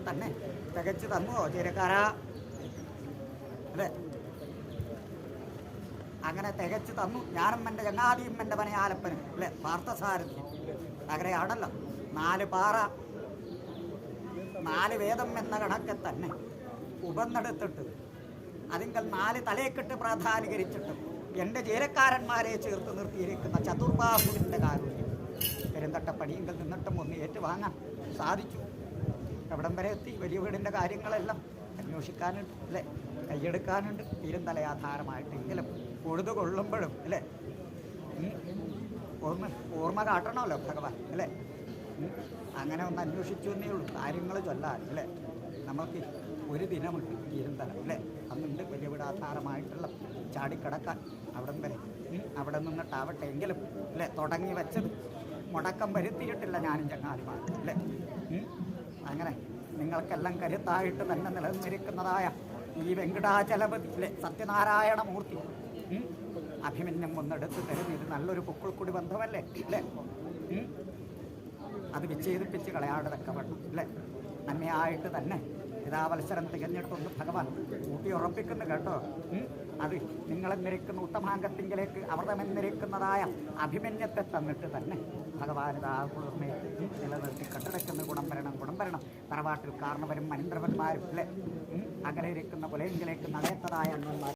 തന്നെ തികച്ചു തന്നുവോ ചേരക്കാരാ? അല്ലേ? അങ്ങനെ തികച്ചു തന്നു. ഞാനും എൻ്റെ ചങ്ങാതിയും എൻ്റെ പനയാലപ്പനും അല്ലേ പാർത്ഥസാരഥി. അങ്ങനെയാണല്ലോ 4 പാറ 4 വേദം എന്ന കണക്കെ തന്നെ ഉപന്നെടുത്തിട്ട് അതിങ്കൽ 4 തലയെക്കെട്ട് പ്രാധാനീകരിച്ചിട്ട് എൻ്റെ ജീരക്കാരന്മാരെ ചേർത്ത് നിർത്തിയിരിക്കുന്ന ചതുർബാഹുവിൻ്റെ കാരുണ്യം പെരുന്തട്ടപ്പടിയെങ്കിൽ നിന്നിട്ടും ഒന്ന് ഏറ്റുവാങ്ങാൻ സാധിച്ചു. എവിടം വരെ എത്തി? വലിയ വീടിൻ്റെ കാര്യങ്ങളെല്ലാം അന്വേഷിക്കാനുണ്ട് അല്ലേ, കൈയെടുക്കാനുണ്ട്. തീരുന്തലയാധാരമായിട്ടെങ്കിലും പൊഴുതു കൊള്ളുമ്പോഴും അല്ലേ ഓർമ്മ കാട്ടണമല്ലോ ഭഗവാൻ അല്ലേ. അങ്ങനെ ഒന്ന് അന്വേഷിച്ചു എന്നേ ഉള്ളൂ. കാര്യങ്ങൾ ചൊല്ലാൻ അല്ലേ. നമുക്ക് ഒരു ദിനമുണ്ട് തീരുന്തല അല്ലേ. അന്നുണ്ട് വലിയ വീടാധാരമായിട്ടുള്ള ചാടിക്കടക്കാൻ അവിടം വരെ. അവിടെ നിന്നിട്ടാവട്ടെ എങ്കിലും അല്ലേ തുടങ്ങി വെച്ചത് മുടക്കം വരുത്തിയിട്ടില്ല ഞാനും ചങ്ങാതിമാർ അല്ലേ. അങ്ങനെ നിങ്ങൾക്കെല്ലാം കരുത്തായിട്ട് തന്നെ നിലനിന്നിരിക്കുന്നതായ ഈ വെങ്കടാചലപതി അല്ലേ സത്യനാരായണമൂർത്തി അഭിമന്യം ഒന്നെടുത്ത് തരുന്ന ഇത് നല്ലൊരു പൊക്കിൾക്കുടി ബന്ധമല്ലേ അല്ലേ. അത് വിച്ഛേദിപ്പിച്ച് കളയാടതൊക്കെ വേണം അല്ലേ. നന്മയായിട്ട് തന്നെ പിതാവത്സരം തികഞ്ഞിട്ടൊന്ന് ഭഗവാൻ ഊട്ടിയുറപ്പിക്കുന്നു കേട്ടോ. അത് നിങ്ങളെന്നിരിക്കുന്ന ഉത്തമാംഗത്തിങ്കിലേക്ക് അമൃതമെന്നിരിക്കുന്നതായ അഭിമന്യത്തെ തന്നിട്ട് തന്നെ ഭഗവാൻ ഇതാ കുളിർമയെ നിലനിർത്തി കണ്ടെടുക്കുന്ന ഗുണം വരണം. തറവാട്ടിൽ കാരണവരും മനീന്ദ്രവന്മാരും അല്ലേ അങ്ങനെ ഇരിക്കുന്ന പുലയെങ്കിലേക്ക് നടത്തതായ അണ്ണന്മാർ